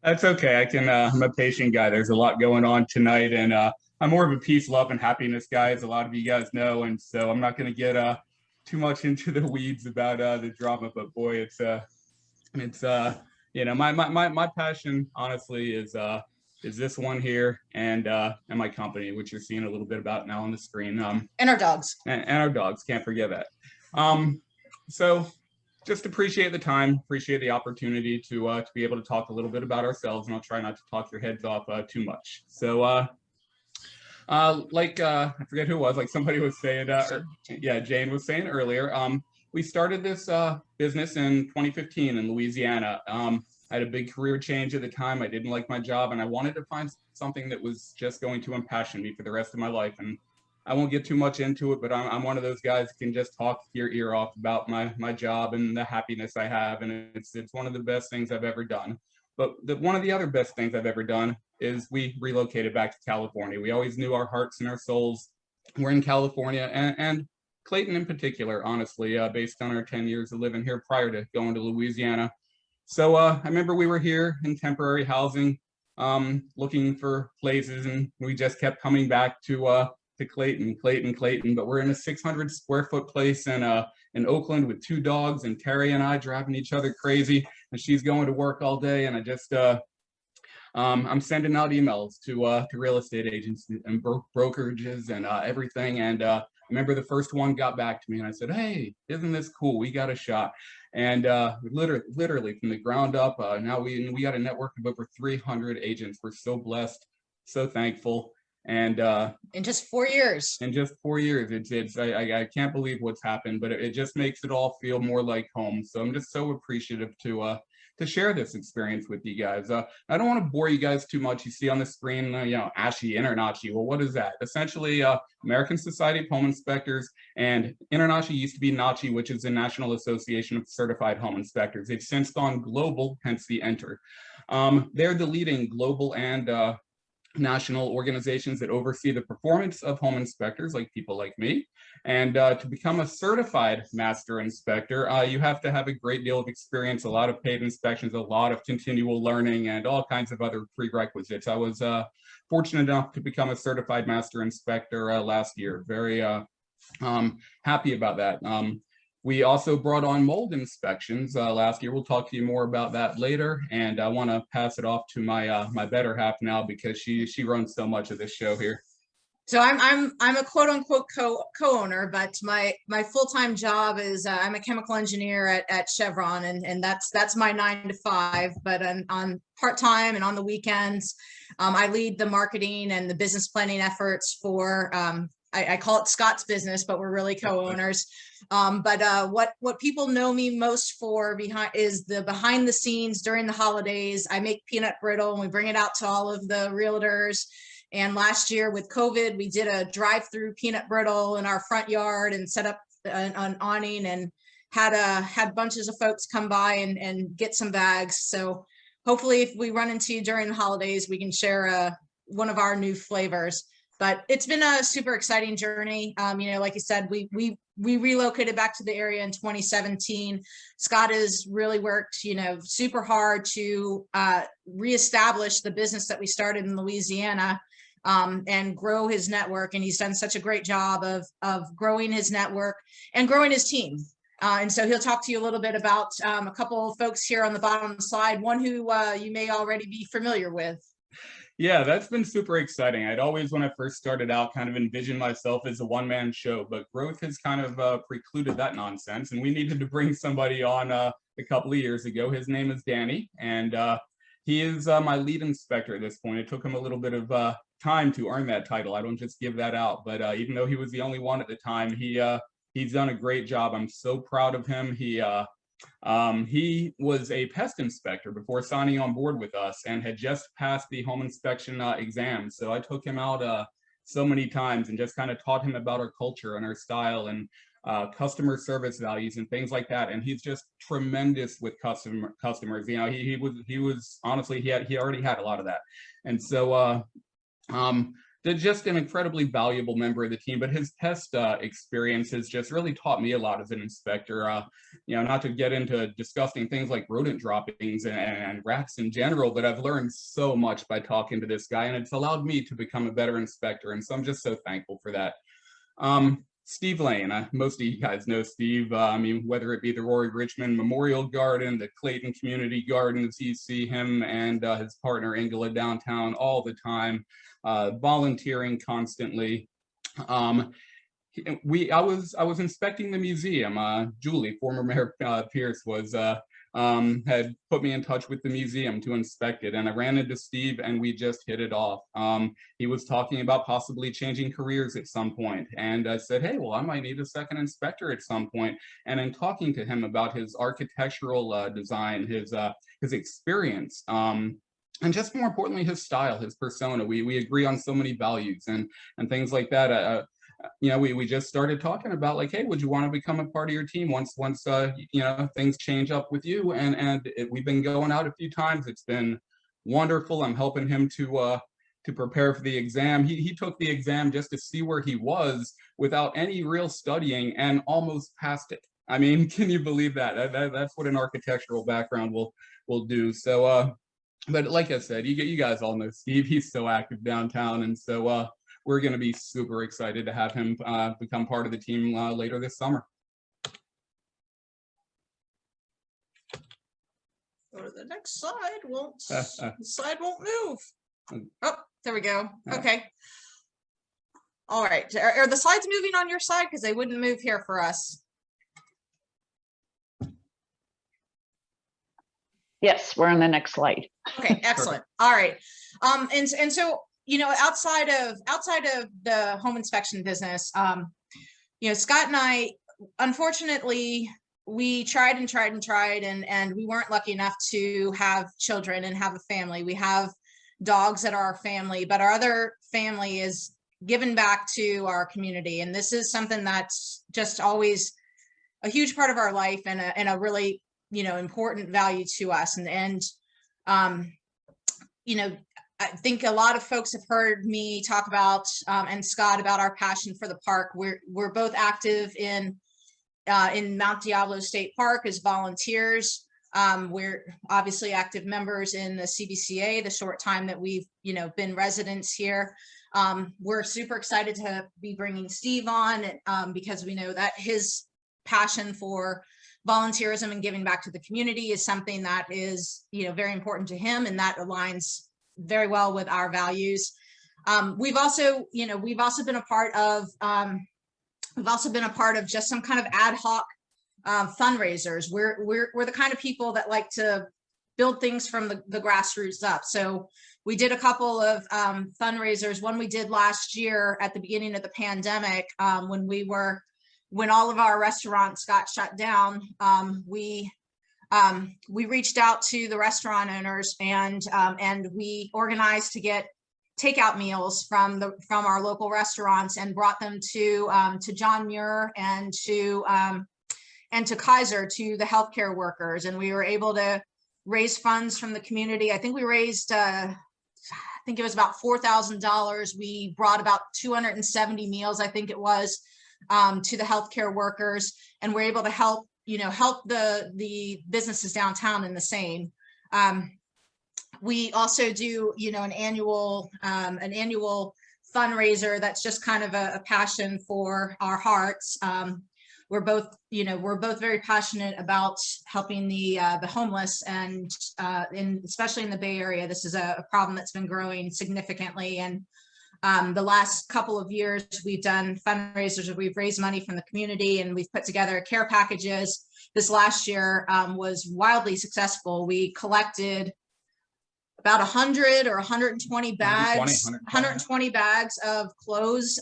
That's okay. I'm a patient guy. There's a lot going on tonight, and I'm more of a peace, love, and happiness guy, as a lot of you guys know. And so I'm not going to get too much into the weeds about the drama. But boy, it's my passion, honestly, is this one here and my company, which you're seeing a little bit about now on the screen. And our dogs. And our dogs. Can't forget that. So just appreciate the time, appreciate the opportunity to be able to talk a little bit about ourselves, and I'll try not to talk your heads off too much. So I forget who it was, like somebody was saying, yeah, Jane was saying earlier. We started this business in 2015 in Louisiana. I had a big career change at the time. I didn't like my job, and I wanted to find something that was just going to impassion me for the rest of my life. And I won't get too much into it, but I'm one of those guys who can just talk your ear off about my job and the happiness I have, and it's one of the best things I've ever done. But one of the other best things I've ever done is we relocated back to California. We always knew our hearts and our souls were in California, and Clayton in particular, honestly, based on our 10 years of living here prior to going to Louisiana. So I remember we were here in temporary housing, looking for places, and we just kept coming back to Clayton, but we're in a 600 square foot place in Oakland with 2 dogs, and Terri and I driving each other crazy, and she's going to work all day, and I just I'm sending out emails to real estate agents and brokerages and everything. And I remember the first one got back to me, and I said, "Hey, isn't this cool? We got a shot." And literally from the ground up, now we got a network of over 300 agents. We're so blessed, so thankful. And in just 4 years, I can't believe what's happened, but it just makes it all feel more like home. So I'm just so appreciative to share this experience with you guys. I don't want to bore you guys too much. You see on the screen, ASHI, InterNACHI. Well, what is that? Essentially, American Society of Home Inspectors, and InterNACHI used to be NACHI, which is the National Association of Certified Home Inspectors. They've since gone global, hence the enter. They're the leading global and national organizations that oversee the performance of home inspectors, like people like me. And to become a certified master inspector, you have to have a great deal of experience, a lot of paid inspections, a lot of continual learning, and all kinds of other prerequisites. I was fortunate enough to become a certified master inspector last year. Very happy about that. We also brought on mold inspections last year. We'll talk to you more about that later. And I want to pass it off to my better half now, because she runs so much of this show here. So I'm a quote unquote co-owner, but my full-time job is I'm a chemical engineer at Chevron, and that's my 9 to 5. But on part-time and on the weekends, I lead the marketing and the business planning efforts for I call it Scott's business, but we're really co-owners. What people know me most for is the behind the scenes during the holidays. I make peanut brittle and we bring it out to all of the realtors. And last year with COVID, we did a drive-through peanut brittle in our front yard and set up an awning and had bunches of folks come by and get some bags. So hopefully if we run into you during the holidays, we can share one of our new flavors. But it's been a super exciting journey. Like you said, we relocated back to the area in 2017. Scott has really worked, super hard to reestablish the business that we started in Louisiana and grow his network. And he's done such a great job of growing his network and growing his team. And so he'll talk to you a little bit about a couple of folks here on the bottom of the slide, one who you may already be familiar with. Yeah, that's been super exciting. I'd always, when I first started out, kind of envisioned myself as a one-man show, but growth has kind of precluded that nonsense. And we needed to bring somebody on a couple of years ago. His name is Danny, and he is my lead inspector at this point. It took him a little bit of time to earn that title. I don't just give that out, but even though he was the only one at the time, he's done a great job. I'm so proud of him. He was a pest inspector before signing on board with us and had just passed the home inspection exam. So I took him out so many times and just kind of taught him about our culture and our style and customer service values and things like that. And he's just tremendous with customers. He was honestly, he already had a lot of that. And so just an incredibly valuable member of the team, but his pest experience has just really taught me a lot as an inspector. Not to get into disgusting things like rodent droppings and rats in general, but I've learned so much by talking to this guy, and it's allowed me to become a better inspector. And so I'm just so thankful for that. Steve Lane, most of you guys know Steve. Whether it be the Rory Richmond Memorial Garden, the Clayton Community Gardens, you see him and his partner Ingela downtown all the time, volunteering constantly. I was inspecting the museum. Julie, former Mayor Pierce, had put me in touch with the museum to inspect it, and I ran into Steve and we just hit it off. He was talking about possibly changing careers at some point, and I said, hey, well, I might need a second inspector at some point. And in talking to him about his architectural design, his experience, and just more importantly, his style, his persona, we agree on so many values and things like that. We just started talking about like, hey, would you want to become a part of your team once things change up with you? We've been going out a few times. It's been wonderful. I'm helping him to prepare for the exam. He took the exam just to see where he was without any real studying and almost passed it. I mean, can you believe that? That's what an architectural background will do. So, but like I said, you guys all know Steve. He's so active downtown, and so we're going to be super excited to have him become part of the team later this summer. Go to the next slide. The slide won't move. Oh, there we go. Okay. All right. Are the slides moving on your side? Because they wouldn't move here for us. Yes, we're on the next slide. Okay, excellent. All right. And so, outside of the home inspection business, Scott and I, unfortunately, we tried and we weren't lucky enough to have children and have a family. We have dogs that are our family, but our other family is given back to our community. And this is something that's just always a huge part of our life and a really, important value to us. I think a lot of folks have heard me talk about and Scott about our passion for the park. We're both active in Mount Diablo State Park as volunteers. We're obviously active members in the CBCA, the short time that we've been residents here. We're super excited to be bringing Steve on because we know that his passion for volunteerism and giving back to the community is something that is very important to him, and that aligns very well with our values. We've also been a part of just some kind of ad hoc fundraisers. We're the kind of people that like to build things from the grassroots up. So we did a couple of fundraisers. One we did last year at the beginning of the pandemic, when all of our restaurants got shut down. We reached out to the restaurant owners and we organized to get takeout meals from our local restaurants and brought them to John Muir and to Kaiser, to the healthcare workers. And we were able to raise funds from the community. I think we raised, I think it was about $4,000. We brought about 270 meals, I think it was, to the healthcare workers, and we're able to help the businesses downtown in the same. We also do an annual fundraiser that's just kind of a passion for our hearts. We're both very passionate about helping the homeless, and especially in the Bay Area, this is a problem that's been growing significantly. And the last couple of years, we've done fundraisers where we've raised money from the community, and we've put together care packages. This last year was wildly successful. We collected about 100 or 120 bags, 120 bags of clothes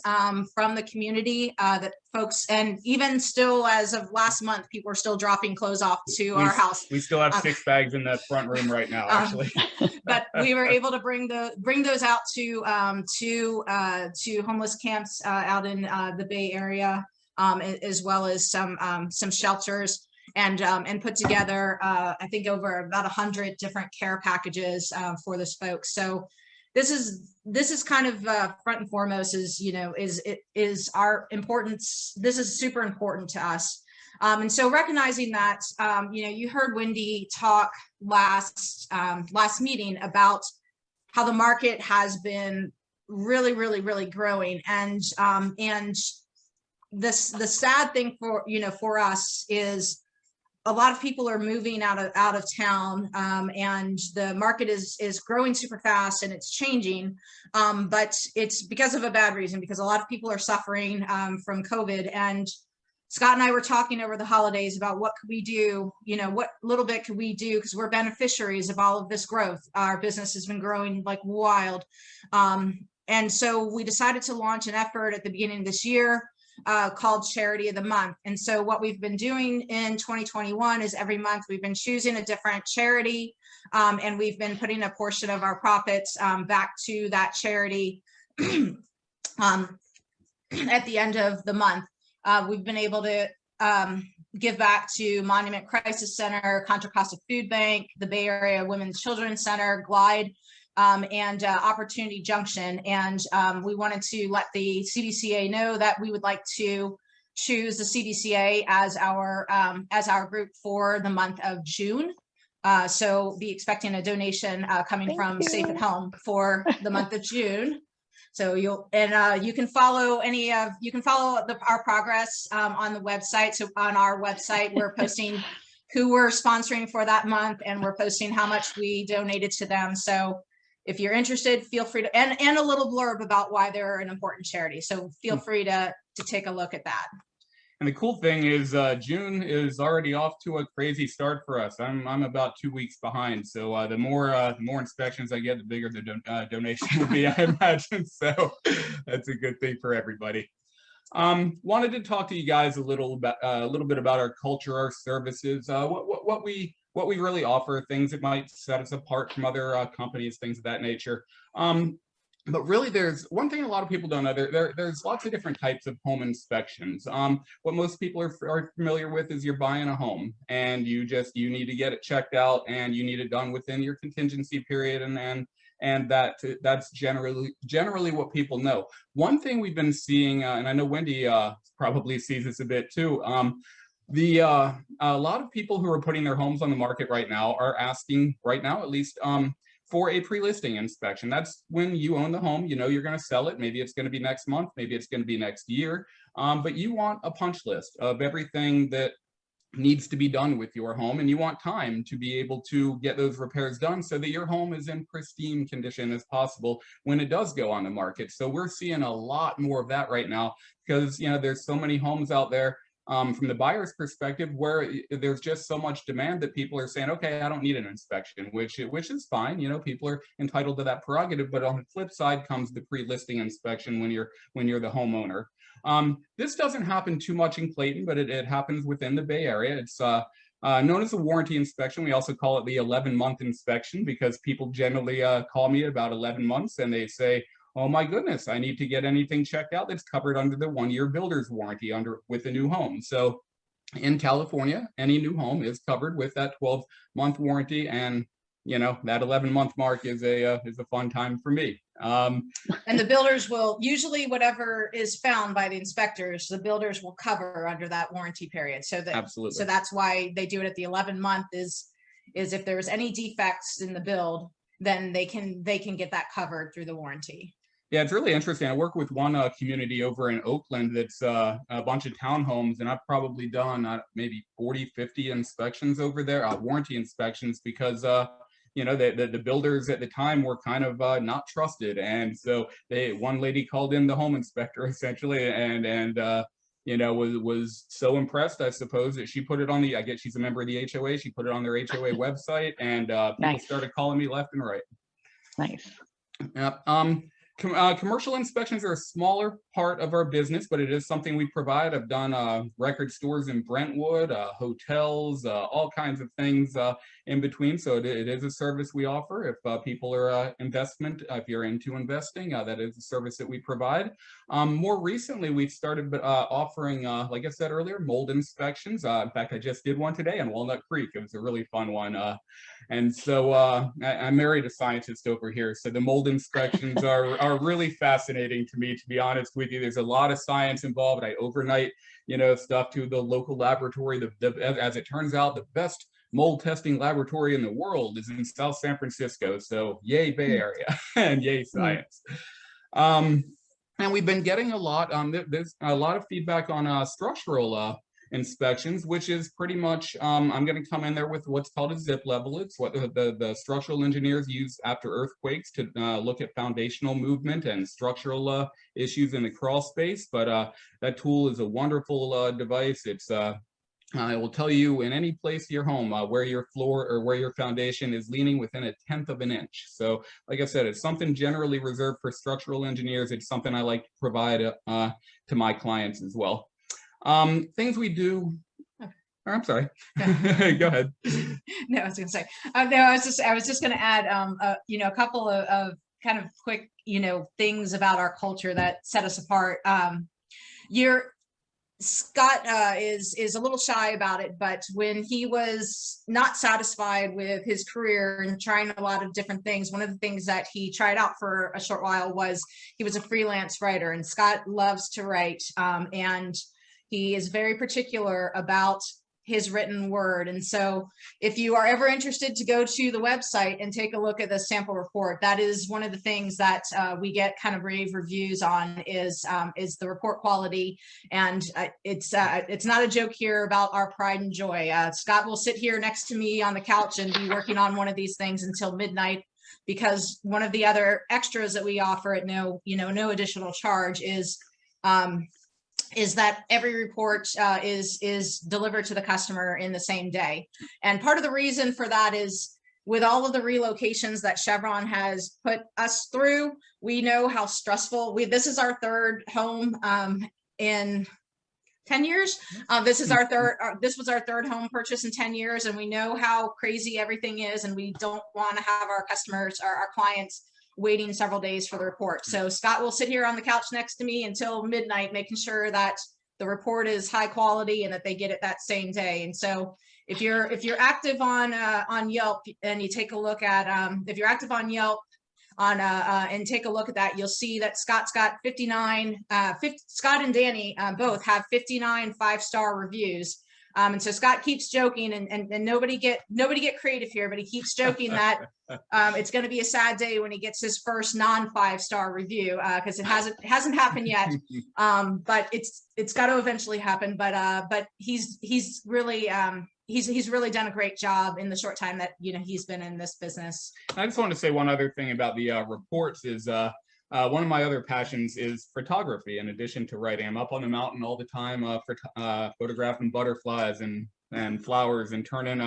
from the community that folks, and even still as of last month, people are still dropping clothes off to our house. We still have 6 bags in the front room right now, actually. But we were able to bring those out to homeless camps out in the Bay Area, as well as some shelters. And put together, I think, over about 100 different care packages for those folks. So this is kind of front and foremost is our importance. This is super important to us. And so recognizing that, you heard Wendy talk last meeting about how the market has been really, really, really growing. And the sad thing for us is a lot of people are moving out of town, and the market is growing super fast and it's changing, but it's because of a bad reason, because a lot of people are suffering from COVID. And Scott and I were talking over the holidays about what could we do, what little bit could we do, because we're beneficiaries of all of this growth. Our business has been growing like wild. And so we decided to launch an effort at the beginning of this year called Charity of the Month. And so what we've been doing in 2021 is every month we've been choosing a different charity, and we've been putting a portion of our profits back to that charity at the end of the month. We've been able to give back to Monument Crisis Center, Contra Costa Food Bank, the Bay Area Women's Children's Center, Glide, and Opportunity Junction. And we wanted to let the CBCA know that we would like to choose the CBCA as our group for the month of June. So be expecting a donation coming from Safe at Home for the month of June. So you can follow our progress on the website. So on our website, we're posting who we're sponsoring for that month, and we're posting how much we donated to them. So if you're interested, feel free to, and a little blurb about why they're an important charity. So feel free to take a look at that. And the cool thing is June is already off to a crazy start for us. I'm about 2 weeks behind. So the more inspections I get, the bigger the donation will be, I imagine. So that's a good thing for everybody. Wanted to talk to you guys a little bit about our culture, our services, what we really offer, things that might set us apart from other companies, things of that nature. But really, there's one thing a lot of people don't know. There's lots of different types of home inspections. What most people are familiar with is you're buying a home, and you need to get it checked out, and you need it done within your contingency period, and that's generally what people know. One thing we've been seeing, and I know Wendy probably sees this a bit too. A lot of people who are putting their homes on the market right now are asking, right now at least, for a pre-listing inspection. That's when you own the home, you're going to sell it. Maybe it's going to be next month, maybe it's going to be next year, but you want a punch list of everything that needs to be done with your home, and you want time to be able to get those repairs done so that your home is in pristine condition as possible when it does go on the market. So we're seeing a lot more of that right now, because there's so many homes out there from the buyer's perspective where there's just so much demand that people are saying, okay, I don't need an inspection, which is fine. People are entitled to that prerogative. But on the flip side comes the pre-listing inspection when you're the homeowner. This doesn't happen too much in Clayton, but it happens within the Bay Area. It's known as a warranty inspection. We also call it the 11-month inspection, because people generally call me about 11 months and they say, oh my goodness, I need to get anything checked out that's covered under the 1-year builder's warranty with a new home. So in California, any new home is covered with that 12-month warranty, and that 11-month mark is a fun time for me. And the builders will usually, whatever is found by the inspectors, the builders will cover under that warranty period. So that absolutely. So that's why they do it at the 11-month is if there's any defects in the build, then they can get that covered through the warranty. Yeah, it's really interesting. I work with one community over in Oakland that's a bunch of townhomes, and I've probably done maybe 40, 50 inspections over there, warranty inspections, because the builders at the time were kind of not trusted. And so one lady called in the home inspector essentially, and was so impressed, I suppose, that she put it on I guess she's a member of the HOA. She put it on their HOA website, and people started calling me left and right. Nice. Yeah. Commercial inspections are a smaller part of our business, but it is something we provide. I've done record stores in Brentwood, hotels, all kinds of things in between. So it is a service we offer. If people are if you're into investing, that is a service that we provide. More recently, we've started offering, like I said earlier, mold inspections. In fact, I just did one today on Walnut Creek. It was a really fun one. And so I married a scientist over here. So the mold inspections are really fascinating to me, to be honest with you. There's a lot of science involved. I overnight, stuff to the local laboratory. As it turns out, the best mold testing laboratory in the world is in South San Francisco. So yay, Bay Area, and yay, science. And we've been getting a lot, there's a lot of feedback on structural inspections, which is pretty much, I'm going to come in there with what's called a zip level. It's what the structural engineers use after earthquakes to look at foundational movement and structural issues in the crawl space. But that tool is a wonderful device. It's I will tell you in any place of your home where your floor or where your foundation is leaning within 1/10 of an inch. So like I said, it's something generally reserved for structural engineers. It's something I like to provide to my clients as well. Things we do. Or I'm sorry. Go ahead. No, I was going to say. No, I was just going to add, a couple of kind of quick, things about our culture that set us apart. Scott is a little shy about it, but when he was not satisfied with his career and trying a lot of different things, one of the things that he tried out for a short while was he was a freelance writer, and Scott loves to write, and he is very particular about his written word. And so if you are ever interested to go to the website and take a look at the sample report, that is one of the things that we get kind of rave reviews on is the report quality. And it's not a joke here about our pride and joy. Scott will sit here next to me on the couch and be working on one of these things until midnight, because one of the other extras that we offer at no additional charge is that every report is delivered to the customer in the same day. And part of the reason for that is with all of the relocations that Chevron has put us through, we know how stressful this is our third home in 10 years. This was our third home purchase in 10 years. And we know how crazy everything is. And we don't want to have our customers or our clients waiting several days for the report. So Scott will sit here on the couch next to me until midnight, making sure that the report is high quality and that they get it that same day. And so if you're active on Yelp and you take a look at if you're active on Yelp and take a look at that, you'll see that Scott's got 59. Scott and Danny both have 59 5-star reviews. And so Scott keeps joking, and nobody get creative here, but he keeps joking that it's going to be a sad day when he gets his first non-5-star review, because it hasn't happened yet. But it's got to eventually happen. But he's really done a great job in the short time that he's been in this business. I just want to say one other thing about the reports is one of my other passions is photography. In addition to writing, I'm up on the mountain all the time, photographing butterflies and flowers, and turning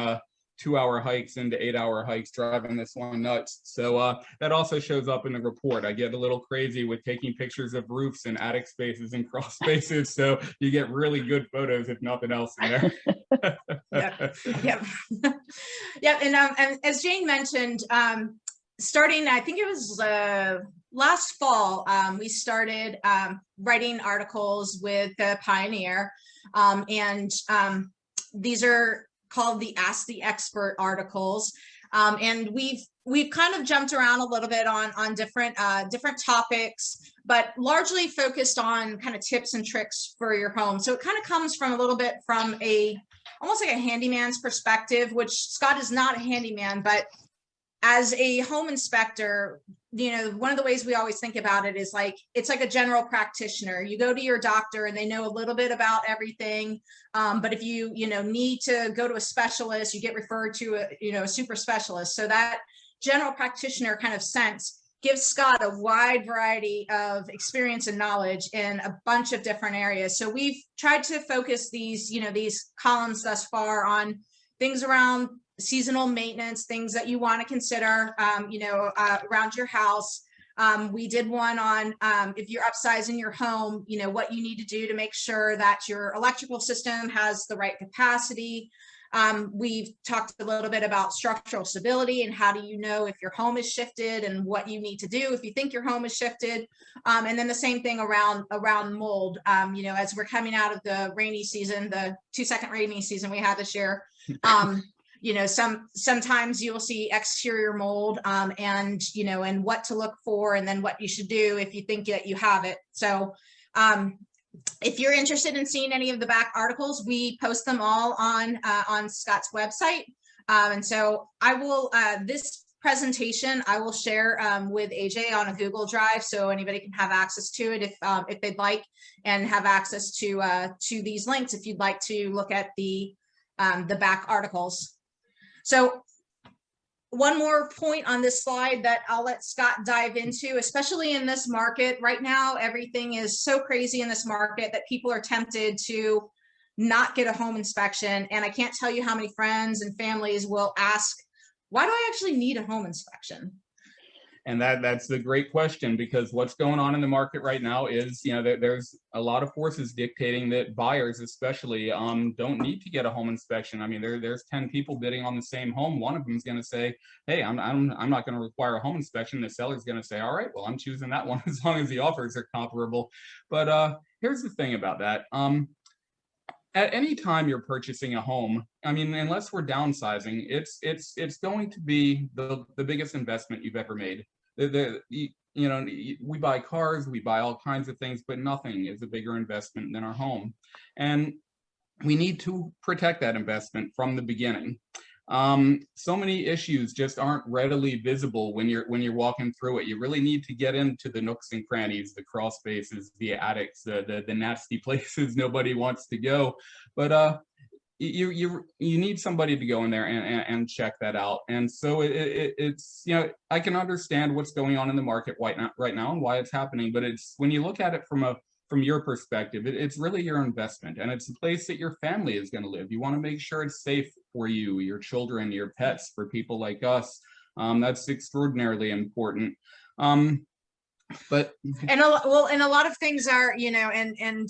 2-hour hikes into 8-hour hikes, driving this one nuts. So that also shows up in the report. I get a little crazy with taking pictures of roofs and attic spaces and crawl spaces. So you get really good photos, if nothing else, in there. Yep. And as Jane mentioned, starting, I think it was last fall, we started writing articles with the Pioneer, and these are called the Ask the Expert articles, and we've kind of jumped around a little bit on different topics, but largely focused on kind of tips and tricks for your home. So it kind of comes from a little bit from almost like a handyman's perspective, which Scott is not a handyman, but as a home inspector, one of the ways we always think about it is it's like a general practitioner. You go to your doctor and they know a little bit about everything. But if you need to go to a specialist, you get referred to a super specialist. So that general practitioner kind of sense gives Scott a wide variety of experience and knowledge in a bunch of different areas. So we've tried to focus these columns thus far on things around seasonal maintenance, things that you want to consider, around your house, We did one on if you're upsizing your home, you know, what you need to do to make sure that your electrical system has the right capacity. We've talked a little bit about structural stability and how do you know if your home is shifted and what you need to do if you think your home is shifted. And then the same thing around mold. You know, as we're coming out of the rainy season, the 2-second rainy season we had this year, you know, sometimes you'll see exterior mold, and, you know, and what to look for, and then what you should do if you think that you have it. So, if you're interested in seeing any of the back articles, we post them all on Scott's website. And so I will, this presentation, I will share with AJ on a Google Drive, so anybody can have access to it if they'd like, and have access to these links if you'd like to look at the back articles. So one more point on this slide that I'll let Scott dive into, especially in this market right now. Everything is so crazy in this market that people are tempted to not get a home inspection. And I can't tell you how many friends and families will ask, why do I actually need a home inspection? And that's a great question, because what's going on in the market right now is, you know, there's a lot of forces dictating that buyers especially don't need to get a home inspection. I mean, there's 10 people bidding on the same home. One of them is going to say, hey, I'm not going to require a home inspection. The seller's going to say, all right, well, I'm choosing that one as long as the offers are comparable. But here's the thing about that. At any time you're purchasing a home, I mean, unless we're downsizing, it's going to be the biggest investment you've ever made. You know, we buy cars, we buy all kinds of things, but nothing is a bigger investment than our home. And we need to protect that investment from the beginning. So many issues just aren't readily visible when you're walking through it. You really need to get into the nooks and crannies, the crawl spaces, the attics, the nasty places nobody wants to go. But you need somebody to go in there and check that out. And so it's, you know, I can understand what's going on in the market right now and why it's happening, but it's, when you look at it from your perspective, it's really your investment, and it's a place that your family is going to live. You want to make sure it's safe for you, your children, your pets, for people like us. That's extraordinarily important. But and a lot of things are, you know, and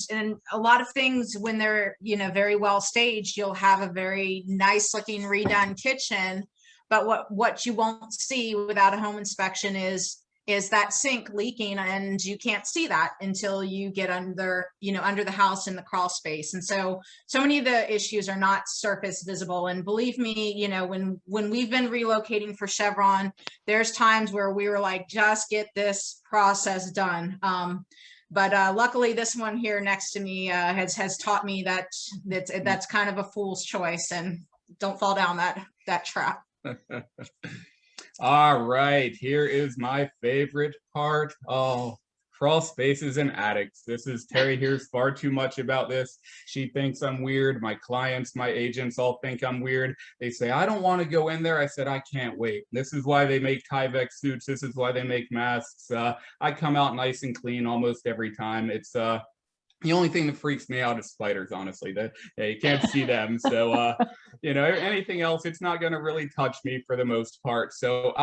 a lot of things, when they're, you know, very well staged, you'll have a very nice looking redone kitchen, but what you won't see without a home inspection is that sink leaking, and you can't see that until you get under, you know, under the house in the crawl space. And so many of the issues are not surface visible. And believe me, you know, when we've been relocating for Chevron, there's times where we were like, just get this process done. But luckily this one here next to me has taught me that that's kind of a fool's choice, and don't fall down that trap. All right, here is my favorite part. Oh, crawl spaces and attics. This is, Terri hears far too much about this. She thinks I'm weird. My clients, my agents all think I'm weird. They say, I don't want to go in there. I said, I can't wait. This is why they make Tyvek suits. This is why they make masks. I come out nice and clean almost every time. It's the only thing that freaks me out is spiders, honestly. You can't see them. So, you know, anything else, it's not going to really touch me for the most part. So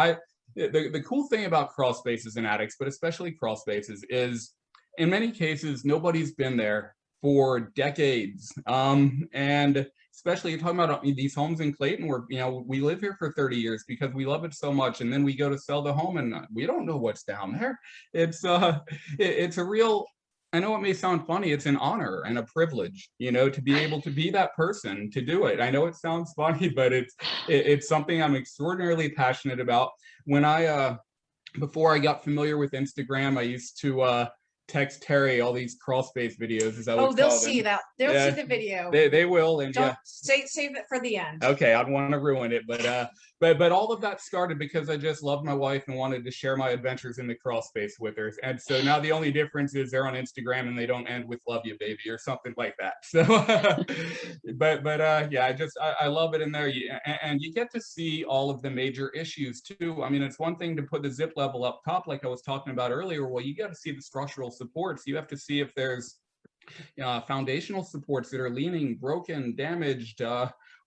the cool thing about crawl spaces and attics, but especially crawl spaces, is in many cases, nobody's been there for decades. And especially you're talking about these homes in Clayton where, you know, we live here for 30 years because we love it so much. And then we go to sell the home and we don't know what's down there. It's a real, I know it may sound funny, it's an honor and a privilege, you know, to be able to be that person, to do it. I know it sounds funny, but it's something I'm extraordinarily passionate about. When before I got familiar with Instagram, I used to text Terri all these crawl space videos, as I would call them. They'll see that. They'll see the video. They will, and don't save it for the end. Okay, I'd want to ruin it, but all of that started because I just loved my wife and wanted to share my adventures in the crawl space with her. And so now the only difference is they're on Instagram and they don't end with "love you, baby" or something like that. So, yeah, I love it in there, and you get to see all of the major issues too. I mean, it's one thing to put the zip level up top, like I was talking about earlier. Well, you got to see the structural supports. You have to see if there's foundational supports that are leaning, broken, damaged,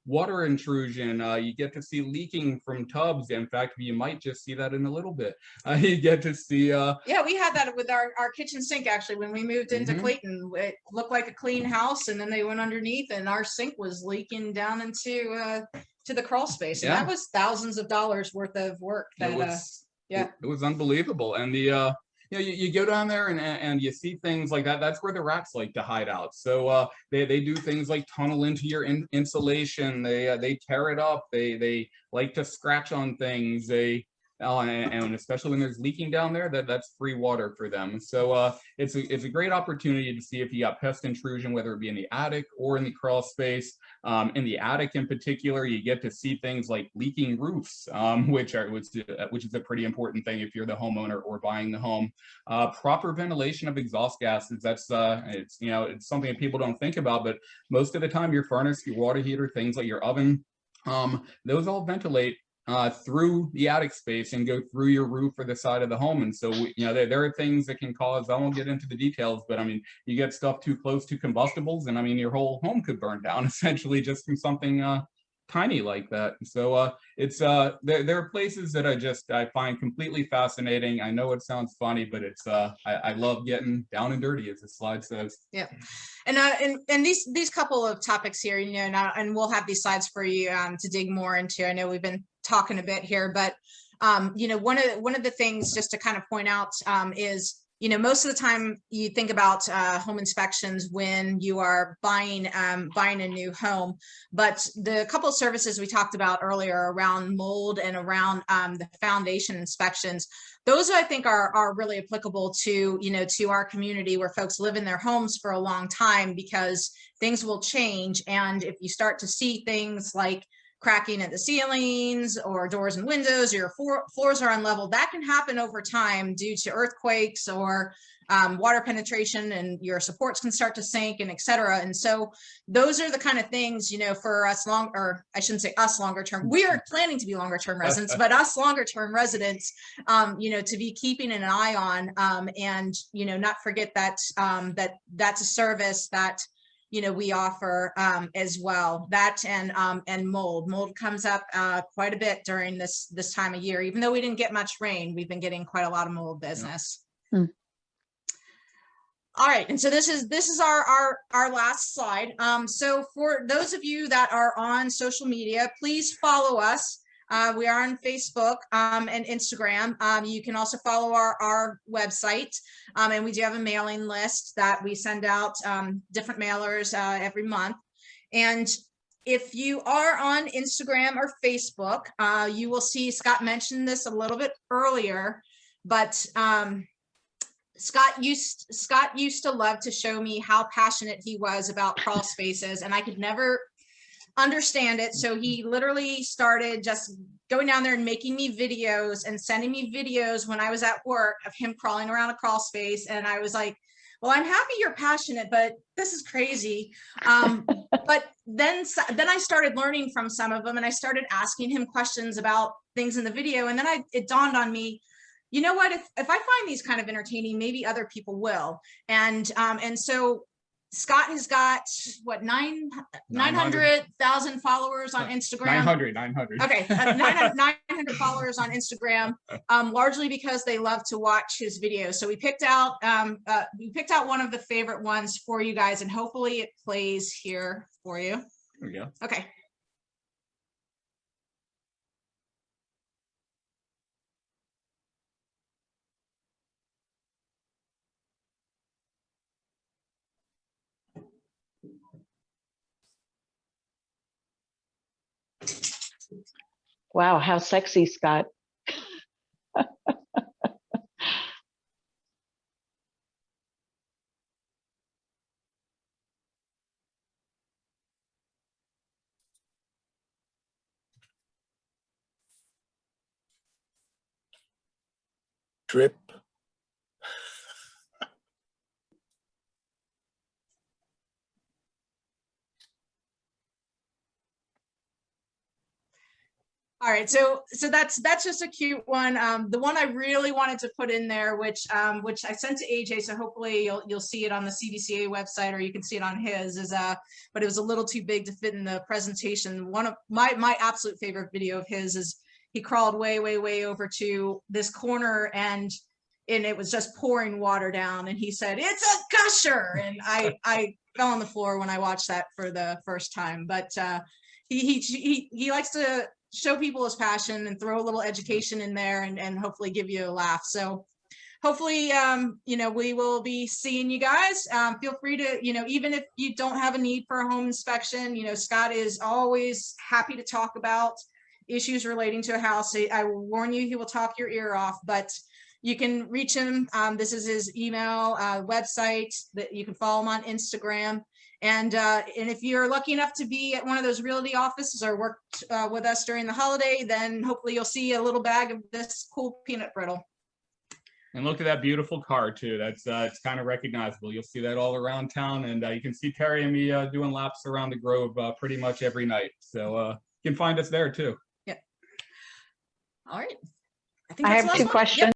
water intrusion. You get to see leaking from tubs. In fact, you might just see that in a little bit. You get to see. Yeah, we had that with our kitchen sink, actually. When we moved into Mhm. Clayton, it looked like a clean house, and then they went underneath, and our sink was leaking down into to the crawl space. And Yeah. that was thousands of dollars worth of work. That it was unbelievable. And the you go down there and you see things like that. That's where the rats like to hide out. So they do things like tunnel into your insulation. They tear it up. They like to scratch on things. And especially when there's leaking down there, that's free water for them. So it's a great opportunity to see if you got pest intrusion, whether it be in the attic or in the crawl space. In the attic in particular, you get to see things like leaking roofs, which is a pretty important thing if you're the homeowner or buying the home. Proper ventilation of exhaust gases. That's it's something that people don't think about, but most of the time your furnace, your water heater, things like your oven, those all ventilate through the attic space and go through your roof or the side of the home. And so, there are things that can cause, I won't get into the details, but I mean, you get stuff too close to combustibles and I mean, your whole home could burn down essentially just from something tiny like that. So there are places that I find completely fascinating. I know it sounds funny, but it's I love getting down and dirty, as the slide says. Yeah. And these couple of topics here, and we'll have these slides for you to dig more into. I know we've been talking a bit here, but one of the things just to kind of point out is, most of the time you think about home inspections when you are buying a new home, but the couple of services we talked about earlier around mold and around the foundation inspections, those I think are really applicable to, to our community where folks live in their homes for a long time, because things will change. And if you start to see things like cracking at the ceilings or doors and windows, or your floors are unlevel, that can happen over time due to earthquakes or water penetration, and your supports can start to sink, and et cetera. And so those are the kind of things, for us or I shouldn't say us longer term, we are planning to be longer term residents, but us longer term residents, to be keeping an eye on, and, not forget that that's a service that we offer as well. That and mold comes up quite a bit during this time of year. Even though we didn't get much rain, we've been getting quite a lot of mold business. Yeah. All right, and so this is our last slide. So for those of you that are on social media, please follow us. We are on Facebook and Instagram. You can also follow our website, and we do have a mailing list that we send out different mailers every month. And if you are on Instagram or Facebook, you will see Scott mentioned this a little bit earlier, but Scott used to love to show me how passionate he was about crawl spaces, and I could never understand it. So he literally started just going down there and making me videos and sending me videos when I was at work of him crawling around a crawl space. And I was like, well, I'm happy you're passionate, but this is crazy. But then I started learning from some of them, and I started asking him questions about things in the video. And then it dawned on me, you know what, if I find these kind of entertaining, maybe other people will. And so Scott has got what, 900,000 followers on Instagram. 900. Okay, 900 followers on Instagram, largely because they love to watch his videos. So we picked out one of the favorite ones for you guys, and hopefully it plays here for you. There we go. Okay. Wow, how sexy, Scott. Drip. All right, so that's just a cute one. The one I really wanted to put in there, which I sent to AJ, so hopefully you'll see it on the CBCA website, or you can see it on his. But it was a little too big to fit in the presentation. One of my absolute favorite video of his is he crawled way over to this corner and it was just pouring water down, and he said, "It's a gusher," and I fell on the floor when I watched that for the first time. But he likes to show people his passion and throw a little education in there and hopefully give you a laugh. So hopefully, we will be seeing you guys. Feel free to, even if you don't have a need for a home inspection, Scott is always happy to talk about issues relating to a house. I will warn you, he will talk your ear off, but you can reach him. This is his email, website, that you can follow him on Instagram. And if you're lucky enough to be at one of those realty offices or worked with us during the holiday, then hopefully you'll see a little bag of this cool peanut brittle. And look at that beautiful car too. That's it's kind of recognizable. You'll see that all around town, and you can see Terry and me doing laps around the Grove pretty much every night. So you can find us there too. Yep. All right. I think I that's have the two last one. questions. Yep.